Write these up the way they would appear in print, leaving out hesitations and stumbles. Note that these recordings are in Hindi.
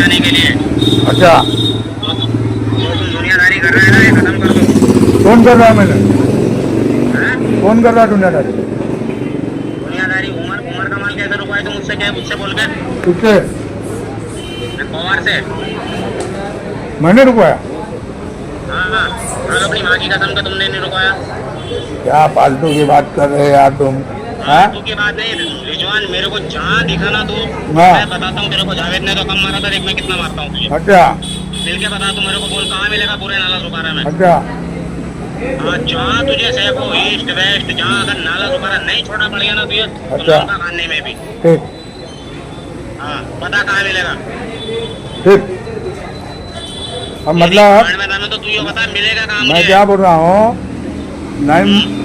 बचाने के लिए। अच्छा, जो तुम दुनियादारी कर रहे हो ना, ये खत्म कर दो। कौन कर रहा है? मैंने हाँ? कौन कर रहा है दुनियादारी? दुनियादारी उमर उमर का माल कैसे रुकवाए तुम? मुझसे क्या है? मुझसे बोल के। किससे? मैं पवार से। मैंने रुकवाया? हाँ हाँ, और अपनी माँ की कसम का तुमने नहीं रुकवाया। क्या फालतू की बात कर रहे हैं यार तुम? हाँ तू की बात नहीं रिजवान, मेरे को जहाँ दिखा ना तू, हाँ। मैं बताता हूँ तेरे को। जावेद ने तो कम मारा था, देख मैं कितना मारता हूँ तुझे। अच्छा मिल के बता, तू मेरे को बोल कहाँ मिलेगा पूरे नाला सुपारा में। अच्छा हाँ, जहाँ तुझे सैफो ईस्ट वेस्ट, जहाँ अगर नाला सुपारा नहीं छोड़ा पड़ गया ना तुझे, तो अच्छा। लौंगा खाने में भी। ठीक हाँ, पता कहाँ मिलेगा। ठीक। अब यदि मतलब बाढ़ में जाना तो तू ये बता मिलेगा कहाँ मैं मुझे। क्या बोल रहा हूँ? नहीं,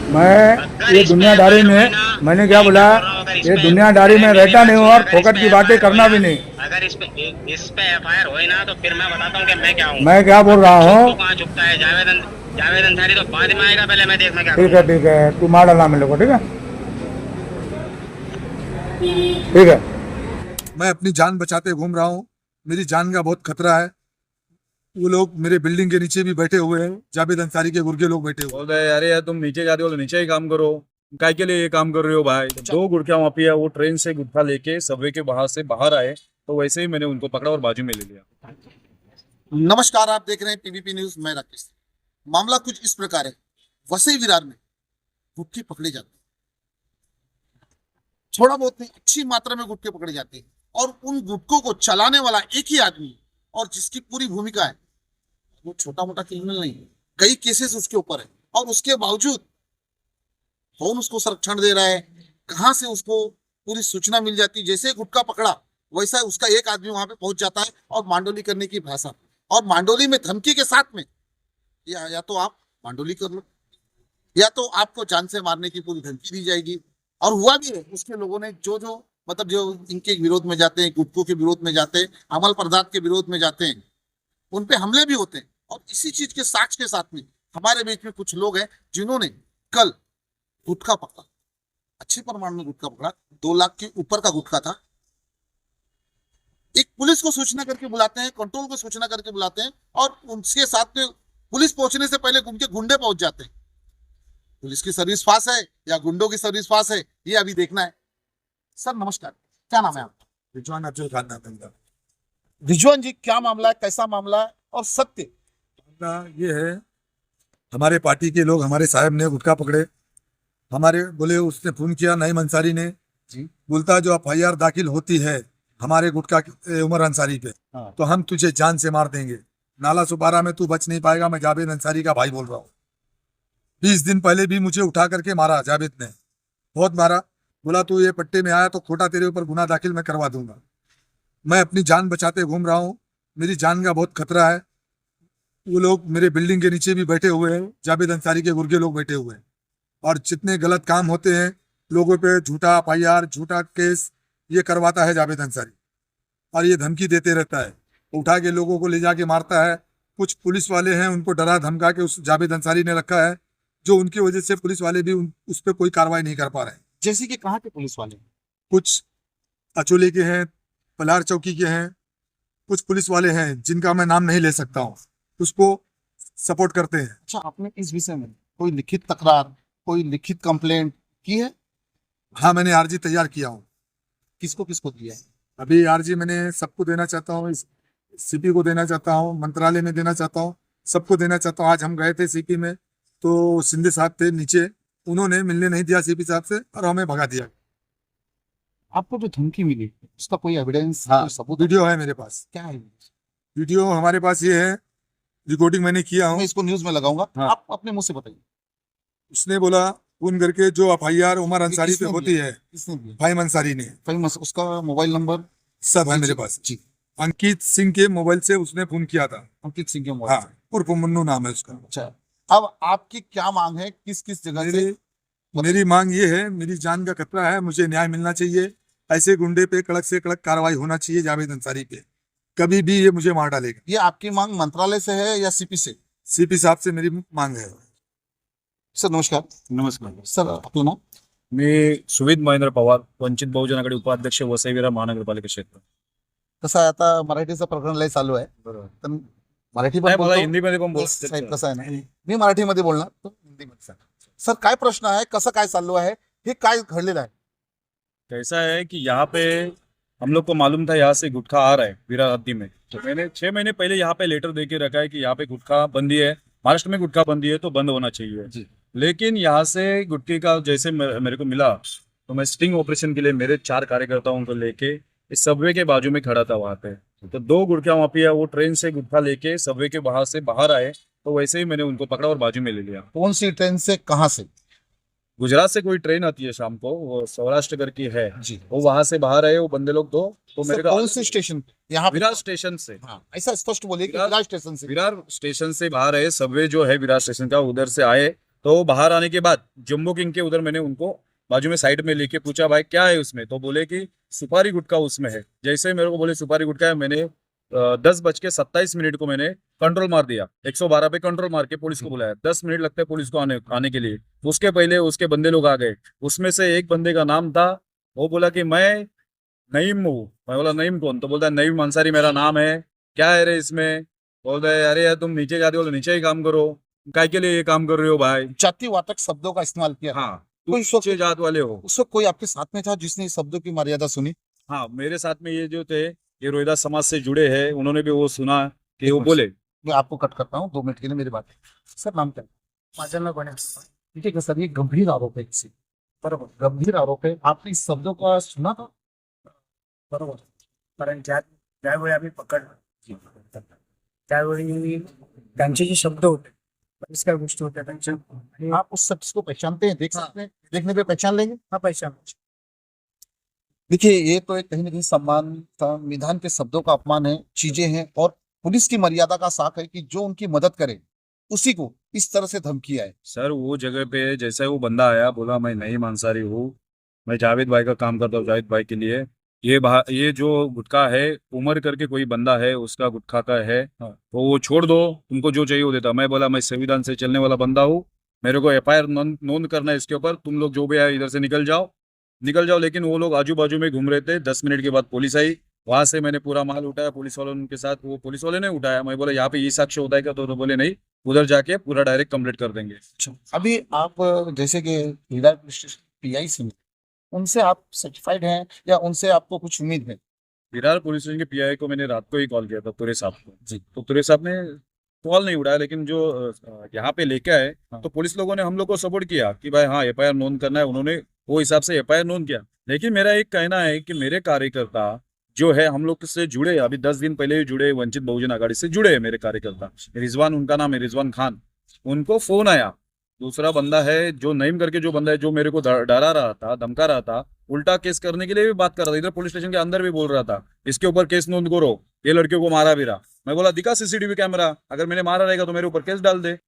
मैं अगर ये इस पे दुनियादारी FIR में, हुई ना, मैंने क्या मैं बोला, बोल रहा हूँ, अगर इस ये पे, दुनियादारी में अरे मेरी रहता बात नहीं हूँ सुन, और अगर इस फोकट पे की बातें FIR हुई करना ना, भी नहीं। अगर इस पे FIR हुई ना, तो फिर मैं बताता हूँ कि मैं क्या हूँ। मैं क्या बोल रहा चुप हूँ? तो कहाँ चुपता है? जावेद अंसारी तो बाद में आएगा, पहले मैं देखना क्या ठीक करूँगा। है ठीक है, तू मार डालना मेरे को, ठीक है ठीक है। मैं अपनी जान बचाते घूम रहा हूँ, मेरी जान का बहुत खतरा है। वो लोग मेरे बिल्डिंग के नीचे भी बैठे हुए हैं, जावेद अंसारी के गुर्गे लोग बैठे हुए हैं। बोल रहे अरे यार तुम नीचे जाते हो तो नीचे ही काम करो, काय के लिए ये काम कर रहे हो भाई? दो गुटखा माफिया वो ट्रेन से गुटखा लेके सबवे के बाहर से बाहर आए, तो वैसे ही मैंने उनको पकड़ा और बाजू में ले लिया। नमस्कार, आप देख रहे हैं पीवीपी न्यूज। मैं राकेश। मामला कुछ इस प्रकार है। वसई विरार में गुटखे पकड़े जाते हैं, थोड़ा बहुत नहीं, अच्छी मात्रा में गुटखे पकड़े जाते हैं, और उन गुटखों को चलाने वाला एक ही आदमी है, और जिसकी पूरी भूमिका है, वो छोटा मोटा क्रिमिनल नहीं है, कई केसेस उसके ऊपर है, और उसके बावजूद कौन उसको संरक्षण दे रहा है, कहां से उसको पूरी सूचना मिल जाती है। जैसे गुटखा पकड़ा, वैसा उसका एक आदमी वहां पे पहुंच जाता है और मांडोली करने की भाषा, और मांडोली में धमकी के साथ में, या तो आप मांडोली कर लो, या तो आपको जान से मारने की पूरी धमकी दी जाएगी। और हुआ भी है। उसके लोगों ने जो जो मतलब जो इनके विरोध में जाते हैं, गुटखों के विरोध में जाते हैं, अमल पदार्थ के विरोध में जाते हैं, उन पे हमले भी होते हैं। और इसी चीज के साक्ष्य के साथ में हमारे बीच में कुछ लोग हैं जिन्होंने कल गुटखा पकड़ा, अच्छे परिमाण में गुटखा पकड़ा, 2 लाख के ऊपर का गुटखा था। एक पुलिस को सूचना करके बुलाते हैं, कंट्रोल को सूचना करके बुलाते हैं, और उनके साथ में पुलिस पहुंचने से पहले उनके गुंडे पहुंच जाते हैं। पुलिस की सर्विस फास्ट है या गुंडों की सर्विस फास्ट है, ये अभी देखना है। सर नमस्कार, क्या नाम है आपका? रिजवान अफजल खान नाम है मेरा। रिजवान जी, क्या मामला है, कैसा मामला है, और सत्य? मामला ये है, हमारे पार्टी के लोग, हमारे साहब ने गुटखा पकड़े, हमारे बोले, उसने फोन किया नईम अंसारी ने जी। बोलता जो FIR दाखिल होती है हमारे गुटखा उमर अंसारी पे, हाँ। तो हम तुझे जान से मार देंगे, नाला सुपारा में तू बच नहीं पाएगा। मैं जावेद अंसारी का भाई बोल रहा हूँ। 20 दिन पहले भी मुझे उठा करके मारा जावेद ने, बहुत मारा। बोला तू ये पट्टे में आया तो खोटा तेरे ऊपर गुना दाखिल मैं करवा दूंगा। मैं अपनी जान बचाते घूम रहा हूँ, मेरी जान का बहुत खतरा है। वो लोग मेरे बिल्डिंग के नीचे भी बैठे हुए हैं, जावेद अंसारी के गुर्गे लोग बैठे हुए हैं, और जितने गलत काम होते हैं लोगों पे, झूठा FIR, झूठा केस, ये करवाता है जावेद अंसारी, और ये धमकी देते रहता है, उठा के लोगों को ले जाके मारता है। कुछ पुलिस वाले हैं, उनको डरा धमका के उस जावेद अंसारी ने रखा है, जो उनकी वजह से पुलिस वाले भी उस पर कोई कार्रवाई नहीं कर पा रहे हैं। जैसे कि कहाँ के पुलिस वाले? कुछ अचोले के हैं, पलार चौकी के हैं, कुछ पुलिस वाले हैं जिनका मैं नाम नहीं ले सकता हूँ, उसको सपोर्ट करते हैं। अच्छा, आपने इस विषय में कोई लिखित तकरार, कोई लिखित कंप्लेंट की है? हाँ, मैंने RG तैयार किया हूँ। किसको किसको दिया है? अभी RG मैंने सबको देना चाहता हूँ, CP को देना चाहता हूँ, मंत्रालय में देना चाहता हूँ, सबको देना चाहता हूँ। आज हम गए थे CP में, तो सिंधे साहब थे नीचे, उन्होंने मिलने नहीं दिया CP साहब से और हमें भगा दिया। आपको जो धमकी मिली, उसका कोई एविडेंस, हाँ, कोई सबूत? वीडियो है मेरे पास। क्या है? वीडियो हमारे पास ये है, रिकॉर्डिंग मैंने किया हूँ। मैं इसको न्यूज में लगाऊंगा। हाँ। आप अपने मुंह से बताइए। उसने बोला फोन करके जो FIR उमर अंसारी पे किसने होती दिया? है, किसने दिया? फाहिम अंसारी ने, फेमस, उसका मोबाइल नंबर सब है मेरे पास। जी। अंकित सिंह के मोबाइल से उसने फोन किया था। अंकित सिंह के मोबाइल हाँ, उर्फ मुन्नू नाम है उसका। अच्छा, अब आपकी क्या मांग है, किस किस जगह से? मेरी मांग ये है, मेरी जान का खतरा है, मुझे न्याय मिलना चाहिए। ऐसे गुंडे पे कड़क से कड़क कार्रवाई होना चाहिए, जावेद अंसारी पे। कभी भी ये मुझे मार डालेगा। ये आपकी मांग मंत्रालय से है या CP से? CP साहब से मेरी मांग है। सर नमस्कार। नमस्कार, सर आपलं नाव? मी सुविध महेंद्र पवार, वंचित बहुजन आघाडी उपाध्यक्ष, वसई विरार महानगरपालिका क्षेत्र। कसं आहे आता मराठीचं प्रकरण लय चालू आहे बरोबर तर मराठी पण नाही, मला बोलतो. हिंदीमध्ये पण साहेब बोलतो कसं आहे ना मी मराठीमध्ये बोलणार तो हिंदीमध्ये सांग. सर काय प्रश्न आहे कसं काय चालू आहे हे काय घडलेलं आहे. कैसा है कि यहाँ पे हम लोग को मालूम था यहाँ से गुटखा आ रहा है विरार हद्दी में, तो मैंने 6 महीने पहले यहाँ पे लेटर दे के रखा है कि यहाँ पे गुटखा बंदी है, महाराष्ट्र में गुटखा बंदी है तो बंद होना चाहिए जी. लेकिन यहाँ से गुटखे का जैसे मेरे को मिला तो मैं स्टिंग ऑपरेशन के लिए मेरे 4 कार्यकर्ताओं को लेके इस सबवे के बाजू में खड़ा था वहाँ पे, तो 2 गुटखा माफिया वो ट्रेन से गुटखा लेके सबवे के बाहर से बाहर आए, तो वैसे ही मैंने उनको पकड़ा और बाजू में ले लिया। कौन सी ट्रेन से कहाँ से. गुजरात से कोई ट्रेन आती है शाम को, वो सौराष्ट्र कर की है, जी. वो वहां से बाहर आए वो बंदे लोग 2, तो सर, मेरे को कौन सी स्टेशन यहाँ पे. विरार स्टेशन से, हाँ ऐसा स्पष्ट बोलिए कि विरार- विरार स्टेशन से. विरार स्टेशन से बाहर आए, सबवे जो है विरार स्टेशन का उधर से आए, तो बाहर आने के बाद जम्बो किंग के उधर मैंने उनको बाजू में साइड में लेके पूछा भाई क्या है उसमें, तो बोले कि सुपारी गुटखा उसमें है। जैसे ही मेरे को बोले सुपारी गुटखा है, मैंने 10:27 को मैंने कंट्रोल मार दिया, 112 पे कंट्रोल मार के पुलिस को बुलाया। 10 मिनट लगते हैं पुलिस को आने के लिए, उसके पहले उसके बंदे लोग आ गए। उसमें से एक बंदे का नाम था, वो बोला कि मैं नईम हूँ। मैं बोला नईम कौन, तो बोलता है नईम अंसारी मेरा नाम है। क्या है रे इसमें, बोलता है अरे यार तुम नीचे जाते हो, नीचे ही काम करो, काय के लिए ये काम कर रहे हो भाई। जातिवाचक शब्दों का इस्तेमाल किया. हाँ कोई तुम नीचे जात वाले हो। उस वक्त कोई आपके साथ में था जिसने इस शब्दों की मर्यादा सुनी. हाँ मेरे साथ में ये जो थे, ये रोहिदास समाज से जुड़े हैं, उन्होंने भी वो सुना कि वो एक बोले। मैं आपको कट करता हूँ 2 मिनट के लिए मेरी बात. सर नाम क्या है. माझं नाव गणेश. ठीक है सर ये गंभीर आरोप है किसी. बरोबर गंभीर आरोप है. आपने इस शब्दों का सुना था. बरोबर. कारण ज्यावेळी आम्ही पकडलं त्यावेळी त्यांचे जे शब्द होते बरेच काही गोष्टी होत्या त्यांच्या आणि आप उस शख्स को पहचानते हैं. देख सकते हैं देखने पे पहचान लेंगे. हा पैसा देखिए ये तो एक कहीं ना कहीं सम्मान संविधान के शब्दों का अपमान है. चीजें हैं और पुलिस की मर्यादा का साख है कि जो उनकी मदद करे उसी को इस तरह से धमकी आए. सर वो जगह पे जैसे वो बंदा आया, बोला मैं नईम अंसारी हूँ, मैं जावेद भाई का काम करता हूँ, जावेद भाई के लिए ये जो गुटखा है उमर करके कोई बंदा है उसका गुटखा का है, तो वो छोड़ दो, तुमको जो चाहिए वो देता। मैं बोला मैं संविधान से चलने वाला बंदा हूँ, मेरे को FIR नोंद करना है इसके ऊपर, तुम लोग जो भी आए इधर से निकल जाओ। लेकिन वो लोग आजू बाजू में घूम रहे थे। 10 मिनट के बाद पुलिस आई, वहां से मैंने पूरा माल उठाया, पुलिस वालों के साथ, वो पुलिस वाले ने उठाया। मैं बोला यहाँ पे ये साक्ष्य होता है क्या, तो बोले नहीं, उधर जाके पूरा डायरेक्ट कंप्लीट कर देंगे। अभी आप जैसे कि विरार पुलिस स्टेशन PI से उनसे आप सर्टिफाइड हैं या उनसे आपको कुछ उम्मीद है. विरार पुलिस स्टेशन के PI को मैंने रात को ही कॉल किया था, तुरे साहब को जी. तो तुरे साहब ने कॉल नहीं उठाया, लेकिन जो यहाँ पे लेके आए तो पुलिस लोगों ने हम लोग को सपोर्ट किया कि भाई हाँ FIR नोंद करना है, उन्होंने वो हिसाब से FIR नोंद किया। लेकिन मेरा एक कहना है कि मेरे कार्यकर्ता जो है हम लोग से जुड़े, अभी 10 दिन पहले ही जुड़े, वंचित बहुजन आघाड़ी से जुड़े हैं मेरे कार्यकर्ता। रिजवान उनका नाम है, रिजवान खान। उनको फोन आया, दूसरा बंदा है जो नईम करके जो बंदा है, जो मेरे को डरा रहा था, धमका रहा था, उल्टा केस करने के लिए भी बात कर रहा था, इधर पुलिस स्टेशन के अंदर भी बोल रहा था इसके ऊपर केस नोंद करो, ये लड़कियों को मारा भी रहा। मैं बोला दिखा CCTV कैमरा, अगर मैंने मारा रहेगा तो मेरे ऊपर केस डाल दे।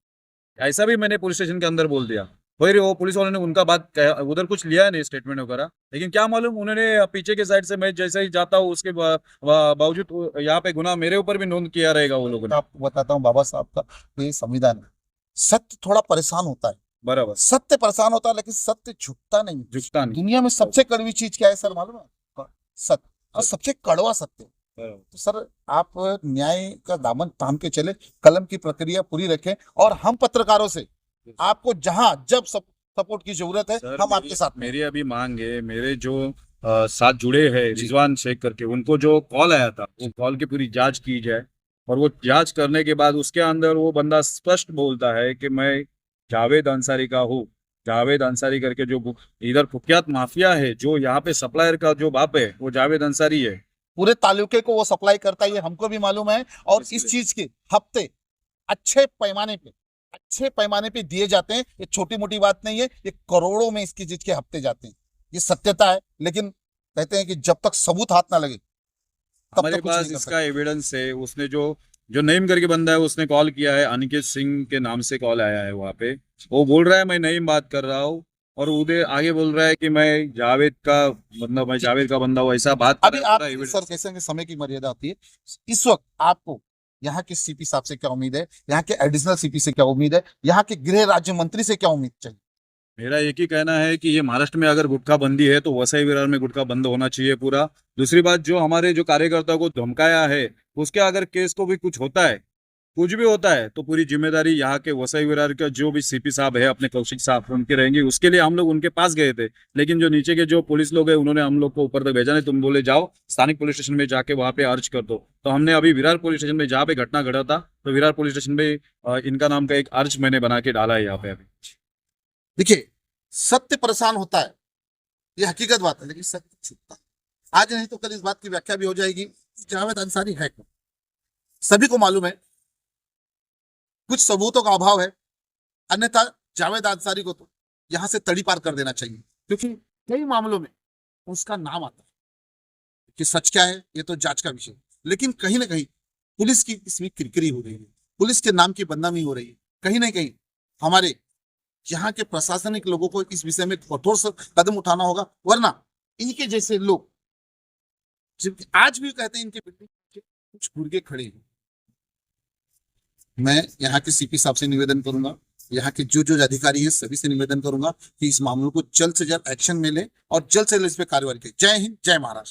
ऐसा भी मैंने पुलिस स्टेशन के अंदर बोल दिया। फिर वो पुलिस वालों ने उनका बात उधर कुछ लिया नहीं स्टेटमेंट वगैरह, लेकिन क्या मालूम उन्होंने पीछे के साइड से मैं जैसे ही जाता हूँ उसके बावजूद यहाँ पे गुनाह मेरे ऊपर भी नोंद किया रहेगा वो लोगों ने। आपको बताता हूँ बाबा साहब का ये संविधान है. सत्य थोड़ा परेशान होता है, बराबर, सत्य परेशान होता है लेकिन सत्य झुकता नहीं. झुकता नहीं। दुनिया में सबसे कड़वी चीज क्या है सर मालूम है. सत्य. और सबसे कड़वा सत्य. तो सर आप न्याय का दामन थाम के चले, कलम की प्रक्रिया पूरी रखें और हम पत्रकारों से आपको जहां जब सपोर्ट की जरूरत है सर, हम आपके साथ में. मेरी अभी मांग है, मेरे जो साथ जुड़े हैं रिजवान शेख करके, उनको जो कॉल आया था वो कॉल की पूरी जांच की जाए, और वो जांच करने के बाद उसके अंदर वो बंदा स्पष्ट बोलता है कि मैं जावेद अंसारी का हूँ। जावेद अंसारी करके जो इधर कुख्यात माफिया है, जो यहाँ पे सप्लायर का जो बाप है वो जावेद अंसारी है। पूरे तालुके को वो सप्लाई करता है, ये हमको भी मालूम है. और इस चीज के हफ्ते अच्छे पैमाने पे दिए जाते हैं. ये छोटी मोटी बात नहीं है, ये करोड़ों में इसकी चीज के हफ्ते जाते हैं. ये सत्यता है. लेकिन कहते हैं कि जब तक सबूत हाथ ना लगे तब हमारे तक कुछ पास नहीं कर इसका एविडेंस है। उसने जो नईम करके बंदा है उसने कॉल किया है, अनिकेत सिंह के नाम से कॉल आया है वहाँ पे। वो बोल रहा है मैं नईम बात कर रहा हूँ, और उधर आगे बोल रहा है कि मैं जावेद का बंदा हूँ, ऐसा बात कर अभी रहा है, आप पूरा evidence। सर कैसे कि समय की मर्यादा होती है. इस वक्त आपको यहाँ के CP साहब से क्या उम्मीद है, यहाँ के एडिशनल CP से क्या उम्मीद है, यहाँ के गृह राज्य मंत्री से क्या उम्मीद चाहिए. मेरा एक ही कहना है कि ये महाराष्ट्र में अगर गुटखा बंदी है तो वसई विरार में गुटखा बंद होना चाहिए पूरा। दूसरी बात, जो हमारे जो कार्यकर्ताओं को धमकाया है उसके अगर केस को भी कुछ होता है, कुछ भी होता है, तो पूरी जिम्मेदारी यहाँ के वसई विरार का जो भी सीपी साहब है अपने कौशिक साहब उनकी रहेंगी। उसके लिए हम लोग उनके पास गए थे, लेकिन जो नीचे के जो पुलिस लोग हैं उन्होंने हम लोग को ऊपर तक भेजा नहीं। तुम बोले जाओ स्थानिक पुलिस स्टेशन में जाके वहां पे अर्ज कर दो। तो हमने अभी विरार पुलिस स्टेशन में जहाँ पे घटना घटा था, तो विरार पुलिस स्टेशन में इनका नाम का एक अर्ज मैंने बना के डाला है यहाँ पे अभी। देखिए, सत्य परेशान होता है, ये हकीकत बात है, लेकिन सत्य छुपता है। आज नहीं तो कल इस बात की व्याख्या भी हो जाएगी कि जावेद अंसारी है कौन। सभी को मालूम है, कुछ सबूतों का अभाव है, अन्यथा जावेद अंसारी को तो यहां से तड़ी पार कर देना चाहिए, क्योंकि कई मामलों में उसका नाम आता है। कि सच क्या है ये तो जांच का विषय है, लेकिन कहीं ना कहीं पुलिस की इसमें किरकिरी हो रही है, पुलिस के नाम की बदनामी हो रही है। कहीं ना कहीं हमारे यहाँ के प्रशासनिक लोगों को इस विषय में कठोर से कदम उठाना होगा, वरना इनके जैसे लोग आज भी कहते हैं इनके पीछे कुछ गुर्गे खड़े हैं। मैं यहाँ के सीपी साहब से निवेदन करूंगा, यहाँ के जो अधिकारी हैं सभी से निवेदन करूंगा कि इस मामले को जल्द से जल्द एक्शन में ले और जल्द से जल्द इस पे कार्रवाई करें। जय हिंद, जय महाराष्ट्र।